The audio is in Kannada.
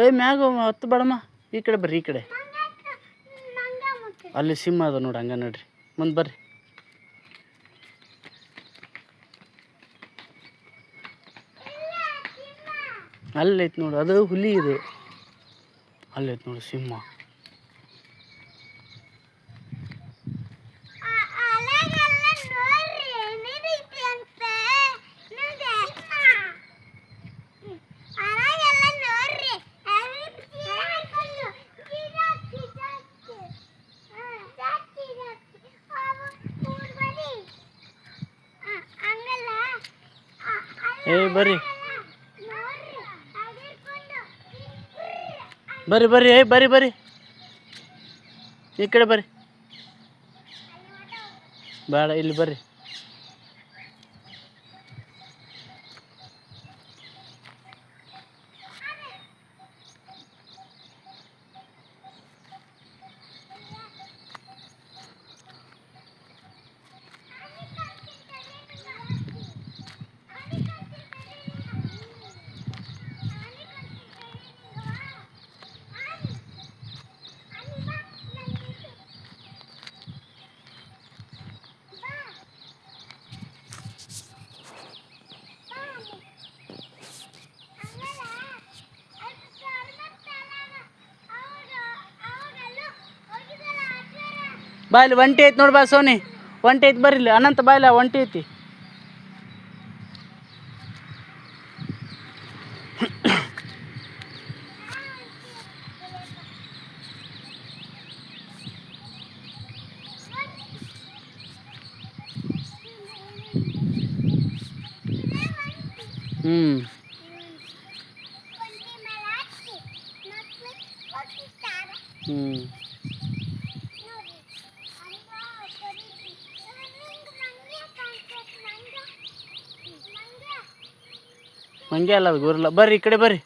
ಏ ಮ್ಯಾಗ ಹತ್ತು ಬೇಡಮ್ಮ, ಈ ಕಡೆ ಬರ್ರಿ, ಈ ಕಡೆ. ಅಲ್ಲಿ ಸಿಂಹ ಅದ ನೋಡಿ, ಹಂಗ ನೋಡ್ರಿ, ಮುಂದೆ ಬರ್ರಿ. ಅಲ್ಲೈತೆ ನೋಡು, ಅದು ಹುಲಿ ಇದು. ಅಲ್ಲೈತೆ ನೋಡಿ ಸಿಂಹ. ಏ ಬರ್ರಿ ಬರ್ರಿ ಬರ್ರಿ, ಏ ಬರ್ರಿ ಬರ್ರಿ, ಈ ಕಡೆ ಬರ್ರಿ. ಬೇಡ, ಇಲ್ಲಿ ಬರ್ರಿ. ಬಾ, ಇಲ್ಲಿ ಒಂಟಿ ಐತಿ ನೋಡಿ, ಬಾ ಸೋನಿ, ಒಂಟಿ ಐತಿ, ಬರ್ರಿ ಇಲ್ಲಿ. ಅನಂತ ಬಾಯಿಲ್ಲ, ಒಂಟಿ ಐತಿ. ಮಂಗೆ ಅಲ್ಲ, ಅದು ಗೋರಿಲ್ಲ. ಬರ್ರಿ ಈ ಕಡೆ ಬರ್ರಿ.